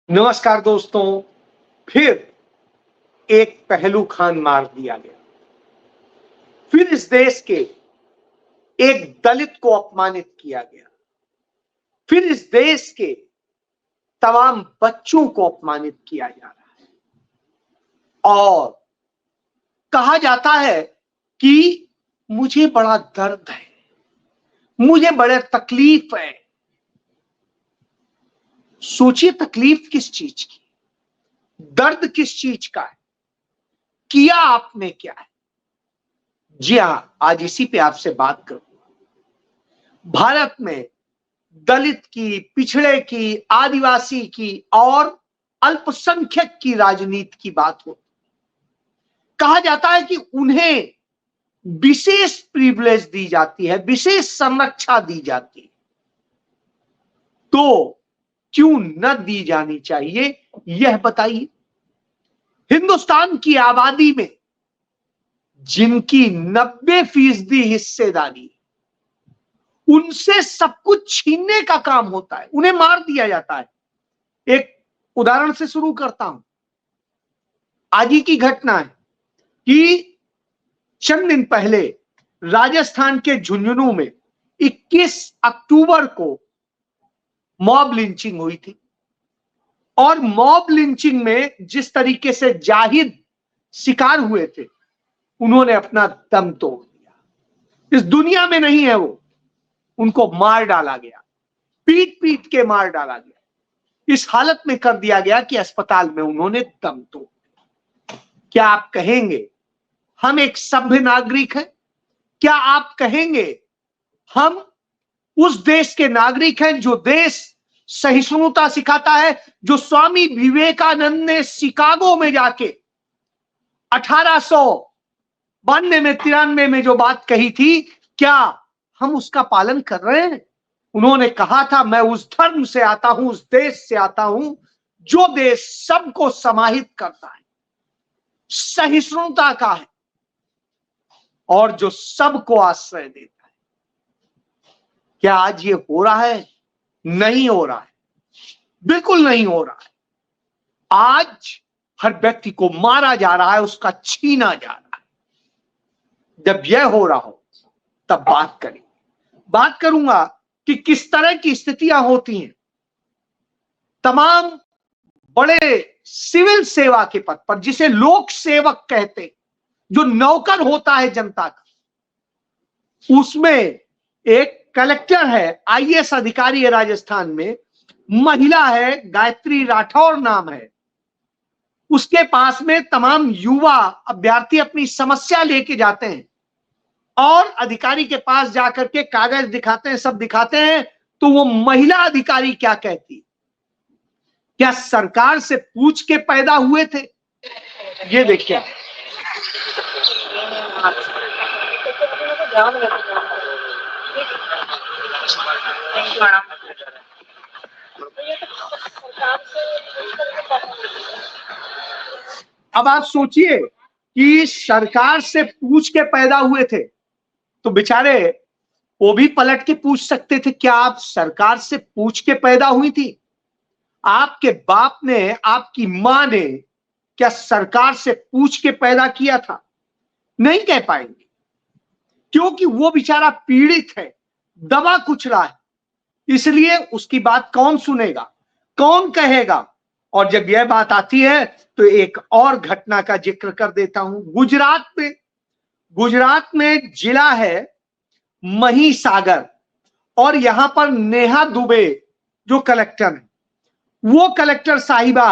नमस्कार दोस्तों। फिर एक पहलू खान मार दिया गया। फिर इस देश के एक दलित को अपमानित किया गया। फिर इस देश के तमाम बच्चों को अपमानित किया जा रहा है और कहा जाता है कि मुझे बड़ा दर्द है, मुझे बड़े तकलीफ है। सोचिए, तकलीफ किस चीज की, दर्द किस चीज का है, किया आपने क्या है। जी हां, आज इसी पे आपसे बात करूंगा। भारत में दलित की, पिछड़े की, आदिवासी की और अल्पसंख्यक की राजनीति की बात हो। कहा जाता है कि उन्हें विशेष प्रिविलेज दी जाती है, विशेष संरक्षा दी जाती है, तो क्यों न दी जानी चाहिए, यह बताइए। हिंदुस्तान की आबादी में जिनकी 90% हिस्सेदारी, उनसे सब कुछ छीनने का काम होता है, उन्हें मार दिया जाता है। एक उदाहरण से शुरू करता हूं। आज ही की घटना है कि चंद दिन पहले राजस्थान के झुंझुनू में 21 अक्टूबर को मॉब लिंचिंग हुई थी और मॉब लिंचिंग में जिस तरीके से जाहिद शिकार हुए थे, उन्होंने अपना दम तोड़ दिया। इस दुनिया में नहीं है वो, उनको मार डाला गया, पीट पीट के मार डाला गया। इस हालत में कर दिया गया कि अस्पताल में उन्होंने दम तोड़ दिया। क्या आप कहेंगे हम एक सभ्य नागरिक हैं? क्या आप कहेंगे हम उस देश के नागरिक हैं जो देश सहिष्णुता सिखाता है, जो स्वामी विवेकानंद ने शिकागो में जाके 1892 में 93 में जो बात कही थी, क्या हम उसका पालन कर रहे हैं? उन्होंने कहा था, मैं उस धर्म से आता हूं, उस देश से आता हूं जो देश सबको समाहित करता है, सहिष्णुता का है और जो सबको आश्रय देता है। क्या आज ये हो रहा है? नहीं हो रहा है, बिल्कुल नहीं हो रहा है। आज हर व्यक्ति को मारा जा रहा है, उसका छीना जा रहा है। जब यह हो रहा हो तब बात करेंगे। बात करूंगा कि किस तरह की स्थितियां होती हैं। तमाम बड़े सिविल सेवा के पद पर, जिसे लोक सेवक कहते, जो नौकर होता है जनता का, उसमें एक कलेक्टर है, आईएएस अधिकारी है राजस्थान में, महिला है, गायत्री राठौर नाम है। उसके पास में तमाम युवा अभ्यर्थी अपनी समस्या लेके जाते हैं और अधिकारी के पास जाकर के कागज दिखाते हैं, सब दिखाते हैं, तो वो महिला अधिकारी क्या कहती, क्या सरकार से पूछ के पैदा हुए थे? ये देखिए, अब आप सोचिए कि सरकार से पूछ के पैदा हुए थे, तो बेचारे वो भी पलट के पूछ सकते थे, क्या आप सरकार से पूछ के पैदा हुई थी? आपके बाप ने, आपकी मां ने क्या सरकार से पूछ के पैदा किया था? नहीं कह पाएंगे, क्योंकि वो बेचारा पीड़ित है, दबा कुचला है, इसलिए उसकी बात कौन सुनेगा, कौन कहेगा। और जब यह बात आती है तो एक और घटना का जिक्र कर देता हूं। गुजरात में जिला है महिसागर और यहां पर नेहा दुबे जो कलेक्टर है, वो कलेक्टर साहिबा,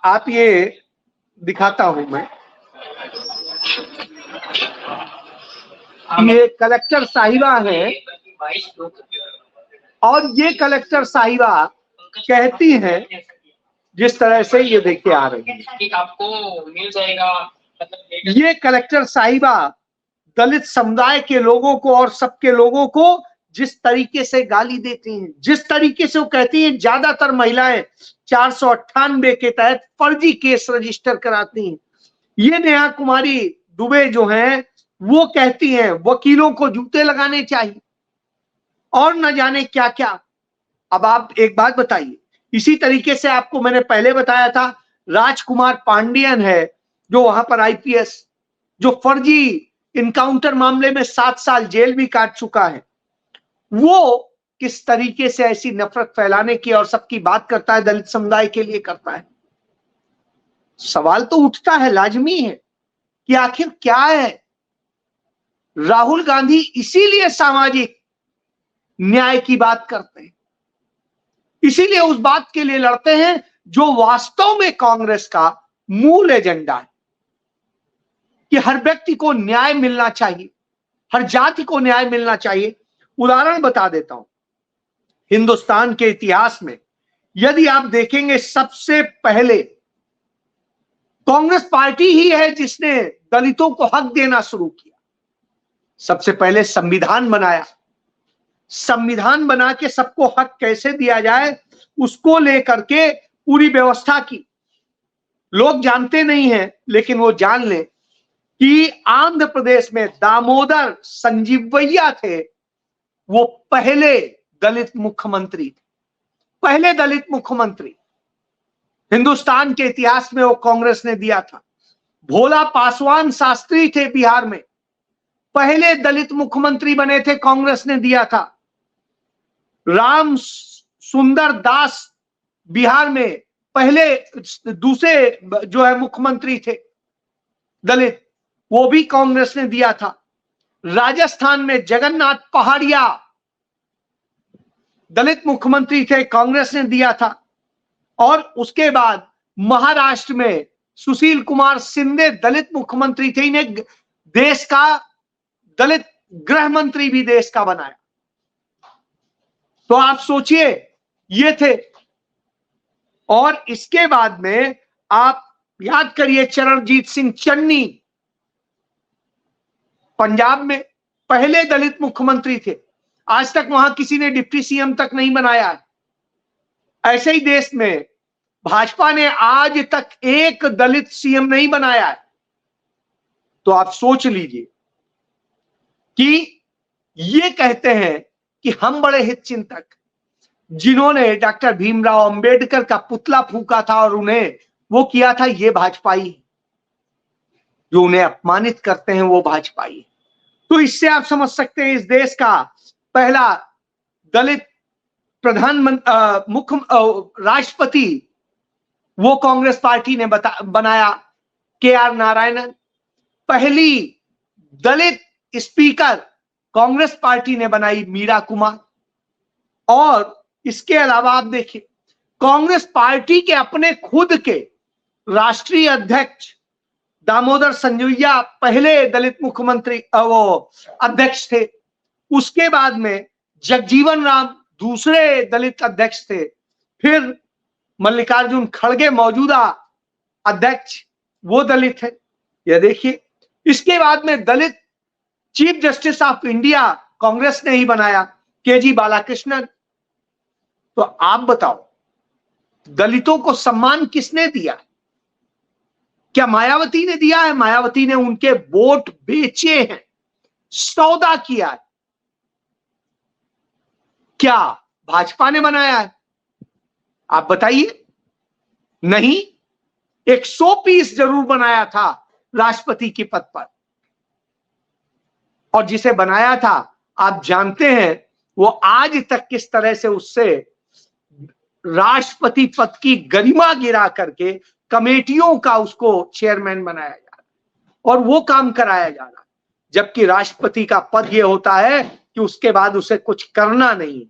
आप ये दिखाता हूं मैं, ये कलेक्टर साहिबा है और ये कलेक्टर साहिबा कहती हैं जिस तरह से, ये देखिए आ रही है, आपको मिल जाएगा। ये कलेक्टर साहिबा दलित समुदाय के लोगों को और सबके लोगों को जिस तरीके से गाली देती हैं, जिस तरीके से वो कहती हैं, ज्यादातर महिलाएं 498 के तहत फर्जी केस रजिस्टर कराती हैं। ये नेहा कुमारी दुबे जो हैं, वो कहती हैं वकीलों को जूते लगाने चाहिए और न जाने क्या क्या। अब आप एक बात बताइए, इसी तरीके से आपको मैंने पहले बताया था, राजकुमार पांडियन है जो वहां पर आईपीएस, जो फर्जी इनकाउंटर मामले में 7 साल जेल भी काट चुका है, वो किस तरीके से ऐसी नफरत फैलाने की और सबकी बात करता है, दलित समुदाय के लिए करता है। सवाल तो उठता है, लाजमी है कि आखिर क्या है। राहुल गांधी इसीलिए सामाजिक न्याय की बात करते हैं, इसीलिए उस बात के लिए लड़ते हैं जो वास्तव में कांग्रेस का मूल एजेंडा है, कि हर व्यक्ति को न्याय मिलना चाहिए, हर जाति को न्याय मिलना चाहिए। उदाहरण बता देता हूं, हिंदुस्तान के इतिहास में यदि आप देखेंगे, सबसे पहले कांग्रेस पार्टी ही है जिसने दलितों को हक देना शुरू किया। सबसे पहले संविधान बनाया, संविधान बना के सबको हक कैसे दिया जाए उसको लेकर के पूरी व्यवस्था की। लोग जानते नहीं हैं, लेकिन वो जान लें कि आंध्र प्रदेश में दामोदर संजीवैया थे, वो पहले दलित मुख्यमंत्री थे, पहले दलित मुख्यमंत्री हिंदुस्तान के इतिहास में वो कांग्रेस ने दिया था। भोला पासवान शास्त्री थे बिहार में, पहले दलित मुख्यमंत्री बने थे, कांग्रेस ने दिया था। राम सुंदर दास बिहार में पहले दूसरे जो है मुख्यमंत्री थे दलित, वो भी कांग्रेस ने दिया था। राजस्थान में जगन्नाथ पहाड़िया दलित मुख्यमंत्री थे, कांग्रेस ने दिया था। और उसके बाद महाराष्ट्र में सुशील कुमार शिंदे दलित मुख्यमंत्री थे, इन्हें देश का दलित गृह मंत्री भी देश का बनाया। तो आप सोचिए, ये थे। और इसके बाद में आप याद करिए, चरणजीत सिंह चन्नी पंजाब में पहले दलित मुख्यमंत्री थे, आज तक वहां किसी ने डिप्टी सीएम तक नहीं बनाया है। ऐसे ही देश में भाजपा ने आज तक एक दलित सीएम नहीं बनाया है। तो आप सोच लीजिए कि ये कहते हैं कि हम बड़े हित चिंतक, जिन्होंने डॉक्टर भीमराव अंबेडकर का पुतला फूंका था और उन्हें वो किया था, ये भाजपाई, जो उन्हें अपमानित करते हैं वो भाजपाई। तो इससे आप समझ सकते हैं, इस देश का पहला दलित प्रधानमंत्री मुख्य राष्ट्रपति वो कांग्रेस पार्टी ने बनाया, के.आर. नारायणन। पहली दलित स्पीकर कांग्रेस पार्टी ने बनाई, मीरा कुमार। और इसके अलावा आप देखिए, कांग्रेस पार्टी के अपने खुद के राष्ट्रीय अध्यक्ष दामोदर संजोया पहले दलित मुख्यमंत्री वो अध्यक्ष थे। उसके बाद में जगजीवन राम दूसरे दलित अध्यक्ष थे। फिर मल्लिकार्जुन खड़गे मौजूदा अध्यक्ष, वो दलित है, ये देखिए। इसके बाद में Dalit chief justice of India Congress ने ही बनाया, के.जी. बालाकृष्णन। तो आप बताओ, दलितों को सम्मान किसने दिया? क्या मायावती ने दिया है? मायावती ने उनके वोट बेचे हैं, सौदा किया है। क्या भाजपा ने बनाया है? आप बताइए। नहीं, एक 100 पीस जरूर बनाया था राष्ट्रपति के पद पर, और जिसे बनाया था आप जानते हैं वो आज तक किस तरह से उससे राष्ट्रपति पद की गरिमा गिरा करके कमेटियों का उसको चेयरमैन बनाया जा रहा है और वो काम कराया जा रहा है। जबकि राष्ट्रपति का पद ये होता है कि उसके बाद उसे कुछ करना नहीं,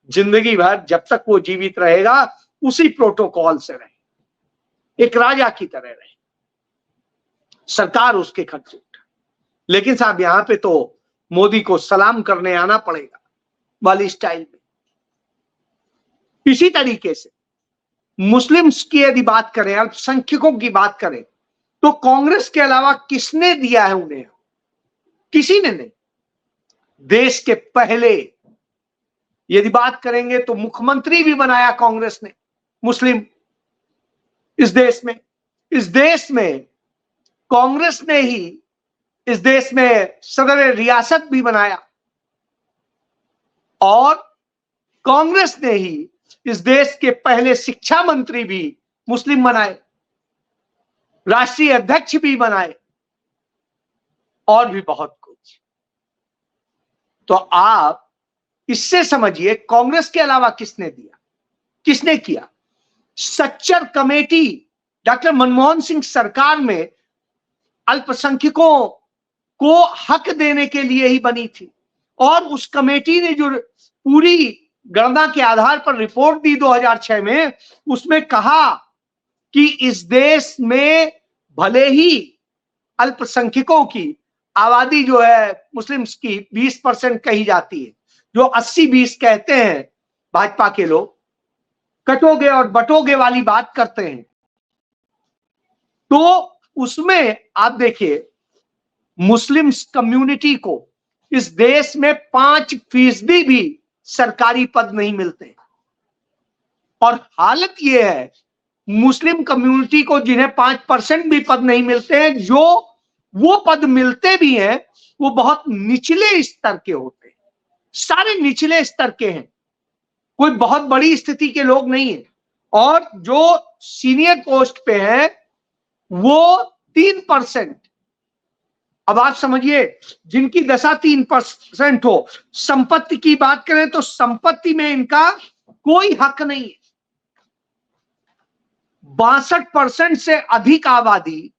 जिंदगी भर जब तक वो जीवित रहेगा उसी प्रोटोकॉल से रहे, एक राजा की तरह रहे, सरकार उसके खर्च उठा। लेकिन साहब यहां पे तो मोदी को सलाम करने आना पड़ेगा वाली स्टाइल में। इसी तरीके से मुस्लिम्स की यदि बात करें, अल्पसंख्यकों की बात करें, तो कांग्रेस के अलावा किसने दिया है उन्हें? किसी ने नहीं। देश के पहले यदि बात करेंगे तो मुख्यमंत्री भी बनाया कांग्रेस ने मुस्लिम इस देश में। इस देश में कांग्रेस ने ही इस देश में सदर रियासत भी बनाया और कांग्रेस ने ही इस देश के पहले शिक्षा मंत्री भी मुस्लिम बनाए, राष्ट्रीय अध्यक्ष भी बनाए, और भी बहुत कुछ। तो आप इससे समझिए कांग्रेस के अलावा किसने दिया, किसने किया? सच्चर कमेटी डॉक्टर मनमोहन सिंह सरकार में अल्पसंख्यकों को हक देने के लिए ही बनी थी, और उस कमेटी ने जो पूरी गणना के आधार पर रिपोर्ट दी 2006 में, उसमें कहा कि इस देश में भले ही अल्पसंख्यकों की आबादी जो है मुस्लिम्स की 20% कही जाती है, जो 80-20 कहते हैं भाजपा के लोग, कटोगे और बटोगे वाली बात करते हैं, तो उसमें आप देखिए मुस्लिम्स कम्युनिटी को इस देश में 5% भी सरकारी पद नहीं मिलते। और हालत यह है मुस्लिम कम्युनिटी को जिन्हें 5% भी पद नहीं मिलते हैं, जो वो पद मिलते भी हैं वो बहुत निचले स्तर के होते हैं, सारे निचले स्तर के हैं, कोई बहुत बड़ी स्थिति के लोग नहीं है। और जो सीनियर पोस्ट पे हैं वो 3%। अब आप समझिए जिनकी दशा 3% हो, संपत्ति की बात करें तो संपत्ति में इनका कोई हक नहीं है। 62% से अधिक आबादी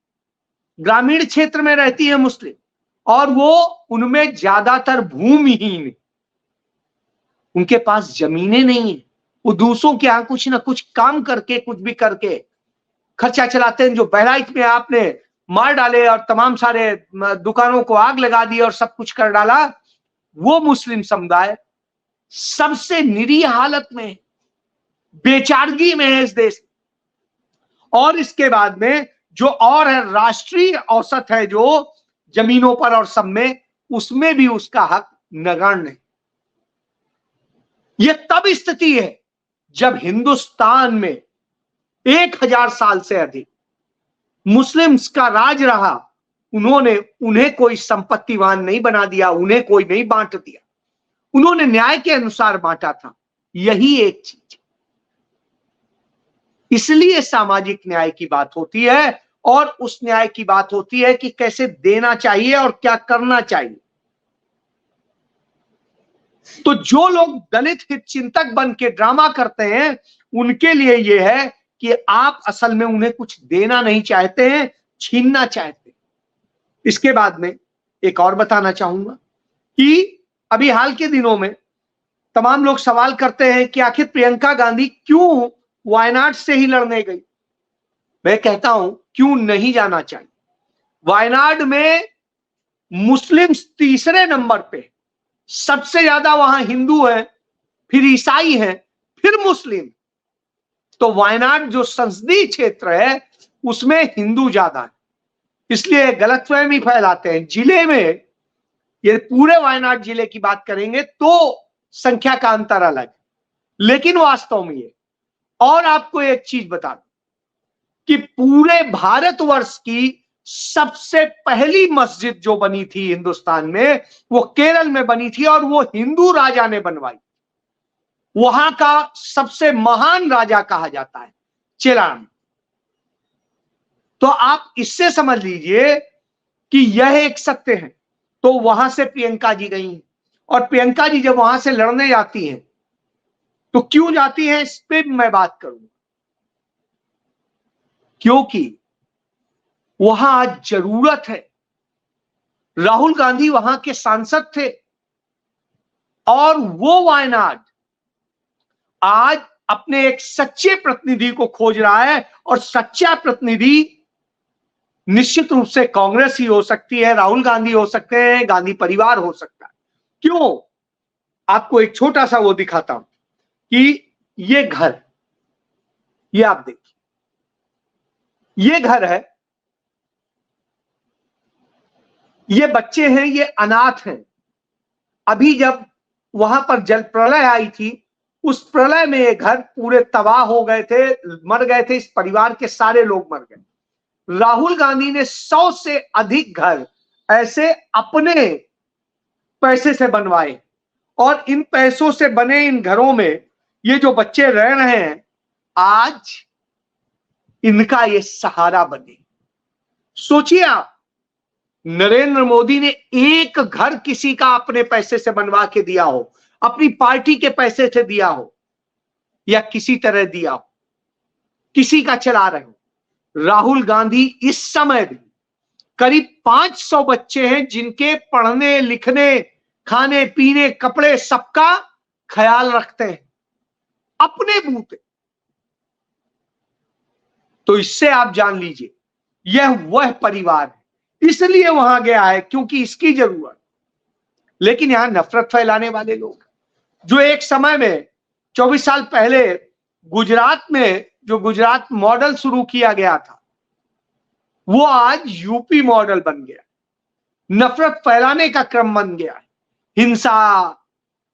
ग्रामीण क्षेत्र में रहती है मुस्लिम, और वो उनमें ज्यादातर भूमिहीन है, उनके पास जमीनें नहीं है, वो दूसरों के यहां कुछ ना कुछ काम करके, कुछ भी करके खर्चा चलाते हैं। जो बहराइच में आपने मार डाले और तमाम सारे दुकानों को आग लगा दी और सब कुछ कर डाला, वो मुस्लिम समुदाय सबसे निरीह हालत में, बेचारगी में है इस देश। और इसके बाद में जो और है राष्ट्रीय औसत है जो जमीनों पर और सब में, उसमें भी उसका हक नगण्य है। यह तब स्थिति है जब हिंदुस्तान में 1000 साल से अधिक मुस्लिम्स का राज रहा, उन्हें कोई संपत्तिवान नहीं बना दिया, उन्हें कोई नहीं बांट दिया, उन्होंने न्याय के अनुसार बांटा था। यही एक चीज, इसलिए सामाजिक न्याय की बात होती है, और उस न्याय की बात होती है कि कैसे देना चाहिए और क्या करना चाहिए। तो जो लोग दलित हित चिंतक बन के ड्रामा करते हैं, उनके लिए यह है कि आप असल में उन्हें कुछ देना नहीं चाहते हैं, छीनना चाहते हैं। इसके बाद में एक और बताना चाहूंगा कि अभी हाल के दिनों में तमाम लोग सवाल करते हैं कि आखिर प्रियंका गांधी क्यों वायनाड से ही लड़ने गई। मैं कहता हूं क्यों नहीं जाना चाहिए। वायनाड में मुस्लिम्स तीसरे नंबर पे, सबसे ज्यादा वहां हिंदू हैं, फिर ईसाई हैं, फिर मुस्लिम। तो वायनाड जो संसदीय क्षेत्र है उसमें हिंदू ज्यादा है, इसलिए गलतफहमी फैलाते हैं। जिले में, ये पूरे वायनाड जिले की बात करेंगे तो संख्या का अंतर अलग, लेकिन वास्तव में ये। और आपको एक चीज बता दूं कि पूरे भारतवर्ष की सबसे पहली मस्जिद जो बनी थी हिंदुस्तान में, वो केरल में बनी थी, और वो हिंदू राजा ने बनवाई। वहां का सबसे महान राजा कहा जाता है चेलाम। तो आप इससे समझ लीजिए कि यह एक सत्य है। तो वहां से प्रियंका जी गई, और प्रियंका जी जब वहां से लड़ने जाती हैं तो क्यों जाती हैं, इस पे मैं बात करूंगा। क्योंकि वहां आज जरूरत है। राहुल गांधी वहां के सांसद थे, और वो वायनाड आज अपने एक सच्चे प्रतिनिधि को खोज रहा है, और सच्चा प्रतिनिधि निश्चित रूप से कांग्रेस ही हो सकती है, राहुल गांधी हो सकते हैं, गांधी परिवार हो सकता है। क्यों? आपको एक छोटा सा वो दिखाता हूं कि ये घर, ये आप देखिए, ये घर है, ये बच्चे हैं, ये अनाथ हैं। अभी जब वहां पर जल प्रलय आई थी, उस प्रलय में ये घर पूरे तबाह हो गए थे, मर गए थे, इस परिवार के सारे लोग मर गए। राहुल गांधी ने 100 से अधिक घर ऐसे अपने पैसे से बनवाए, और इन पैसों से बने इन घरों में ये जो बच्चे रह रहे हैं आज इनका ये सहारा बने। सोचिए आप, नरेंद्र मोदी ने एक घर किसी का अपने पैसे से बनवा के दिया हो, अपनी पार्टी के पैसे से दिया हो या किसी तरह दिया हो, किसी का चला रहे हो। राहुल गांधी इस समय भी करीब 500 बच्चे हैं जिनके पढ़ने लिखने खाने पीने कपड़े सबका ख्याल रखते हैं अपने बूते। तो इससे आप जान लीजिए यह वह परिवार है, इसलिए वहां गया है क्योंकि इसकी जरूरत। लेकिन यहां नफरत फैलाने वाले लोग जो एक समय में 24 साल पहले गुजरात में जो गुजरात मॉडल शुरू किया गया था वो आज यूपी मॉडल बन गया, नफरत फैलाने का क्रम बन गया है, हिंसा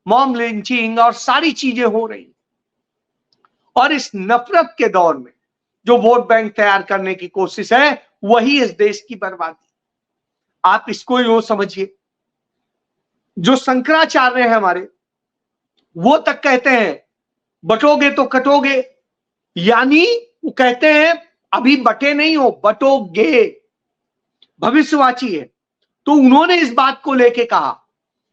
मॉब लिंचिंग और सारी चीजें हो रही। और इस नफरत के दौर में जो वोट बैंक तैयार करने की कोशिश है वही इस देश की बर्बादी। आप इसको यूं समझिए, जो शंकराचार्य हैं हमारे वो तक कहते हैं बटोगे तो कटोगे, यानी वो कहते हैं अभी बटे नहीं हो बटोगे, भविष्यवाची है। तो उन्होंने इस बात को लेके कहा,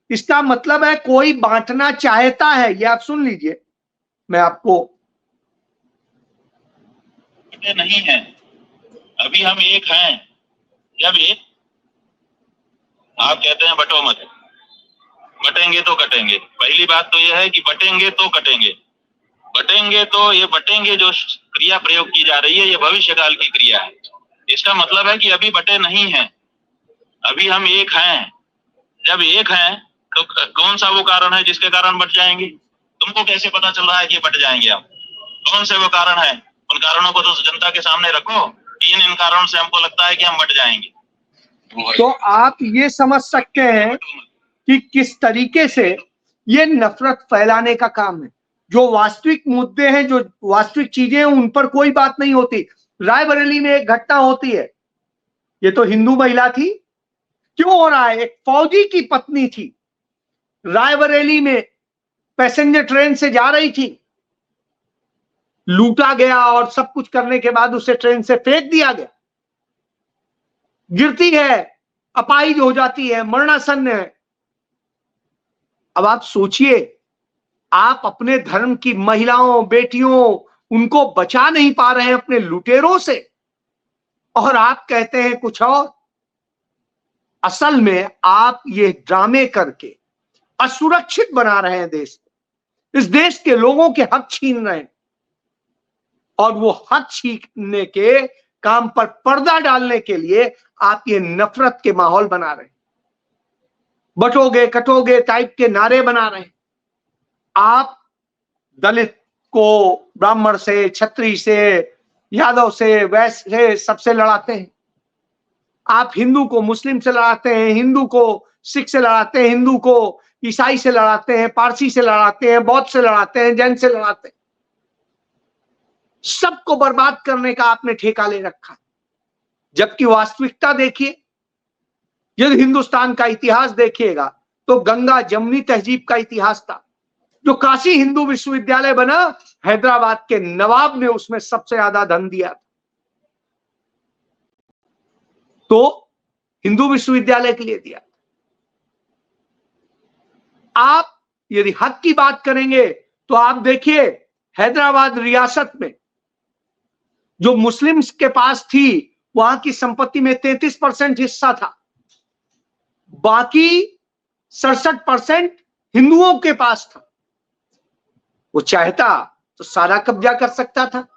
इसका मतलब है कोई बांटना चाहता है। ये आप सुन लीजिए, मैं आपको नहीं है, अभी हम एक हैं। जब एक आप कहते हैं बटो मत, बटेंगे तो कटेंगे। पहली बात तो यह है कि बटेंगे तो कटेंगे। बटेंगे तो ये बटेंगे जो क्रिया प्रयोग की जा रही है ये भविष्यकाल की क्रिया है। इसका मतलब है कि अभी बटे नहीं हैं, अभी हम एक हैं। जब एक हैं तो कौन सा वो कारण है जिसके कारण बट जाएंगे? तुमको कैसे पता चल रहा है कि बट जाएंगे हम? कौन से वो कारण है? उन कारणों को तो जनता के सामने रखो। इन कारणों से हमको लगता है कि हम बट जाएंगे। तो आप ये समझ सकते हैं कि किस तरीके से ये नफरत फैलाने का काम है। जो वास्तविक मुद्दे हैं, जो वास्तविक चीजें हैं, उन पर कोई बात नहीं होती। रायबरेली में एक घटना होती है, ये तो हिंदू महिला थी, क्यों हो रहा है? एक फौजी की पत्नी थी, रायबरेली में पैसेंजर ट्रेन से जा रही थी, लूटा गया और सब कुछ करने के बाद उसे ट्रेन से फेंक दिया गया, गिरती है, अपाहिज हो जाती है, मरणासन्न है। अब आप सोचिए, आप अपने धर्म की महिलाओं बेटियों उनको बचा नहीं पा रहे हैं अपने लुटेरों से, और आप कहते हैं कुछ और। असल में आप ये ड्रामे करके असुरक्षित बना रहे हैं देश को, इस देश के लोगों के हक छीन रहे हैं, और वो हक छीनने के काम पर पर्दा डालने के लिए आप ये नफरत के माहौल बना रहे हैं, बटोगे कटोगे टाइप के नारे बना रहे हैं। आप दलित को ब्राह्मण से, क्षत्रिय से, यादव से, वैश्य से, सबसे लड़ाते हैं। आप हिंदू को मुस्लिम से लड़ाते हैं, हिंदू को सिख से लड़ाते हैं, हिंदू को ईसाई से लड़ाते हैं, पारसी से लड़ाते हैं, बौद्ध से लड़ाते हैं, जैन से लड़ाते हैं। सबको बर्बाद करने का आपने ठेका ले रखा। जबकि वास्तविकता देखिए, यदि हिंदुस्तान का इतिहास देखिएगा तो गंगा जमुनी तहजीब का इतिहास था। जो काशी हिंदू विश्वविद्यालय बना, हैदराबाद के नवाब ने उसमें सबसे ज्यादा धन दिया। तो हिंदू विश्वविद्यालय के लिए दिया। आप यदि हक की बात करेंगे तो आप देखिए, हैदराबाद रियासत में जो मुस्लिम्स के पास थी वहां की संपत्ति में 33% हिस्सा था, बाकी 67% हिंदुओं के पास था। वो चाहता तो सारा कब्जा कर सकता था,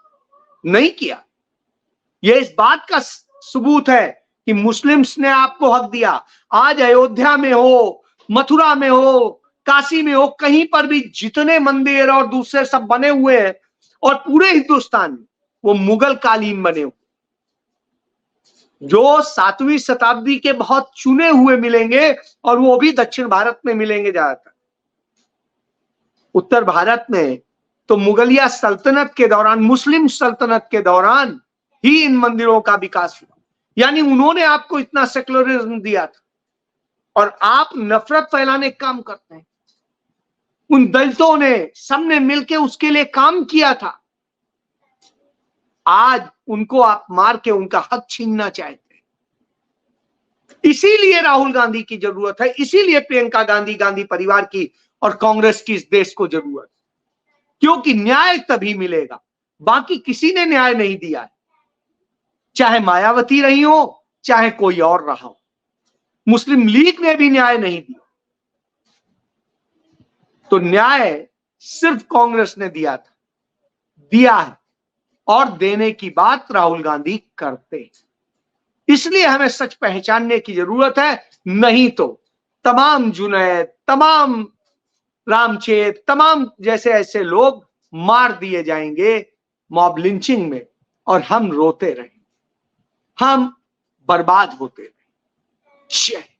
नहीं किया। यह इस बात का सबूत है कि मुस्लिम्स ने आपको हक दिया। आज अयोध्या में हो, मथुरा में हो, काशी में हो, कहीं पर भी जितने मंदिर और दूसरे सब बने हुए हैं, और पूरे हिंदुस्तान में वो मुगल कालीन बने हुए, जो 7वीं शताब्दी के बहुत चुने हुए मिलेंगे, और वो भी दक्षिण भारत में मिलेंगे ज्यादातर। उत्तर भारत में तो मुगलिया सल्तनत के दौरान, मुस्लिम सल्तनत के दौरान ही इन मंदिरों का विकास हुआ। यानी उन्होंने आपको इतना सेक्युलरिज्म दिया था, और आप नफरत फैलाने का काम करते हैं। उन दलितों ने, सबने मिलकर उसके लिए काम किया था। आज उनको आप मार के उनका हक छीनना चाहते हैं। इसीलिए राहुल गांधी की जरूरत है, इसीलिए प्रियंका गांधी, गांधी परिवार की और कांग्रेस की इस देश को जरूरत है, क्योंकि न्याय तभी मिलेगा। बाकी किसी ने न्याय नहीं दिया है, चाहे मायावती रही हो, चाहे कोई और रहा हो। मुस्लिम लीग ने भी न्याय नहीं दिया, तो न्याय सिर्फ कांग्रेस ने दिया था, दिया है, और देने की बात राहुल गांधी करते हैं। इसलिए हमें सच पहचानने की जरूरत है, नहीं तो तमाम जुनैद, तमाम रामचेत, तमाम जैसे ऐसे लोग मार दिए जाएंगे मॉब लिंचिंग में, और हम रोते रहेंगे, हम बर्बाद होते रहेंगे।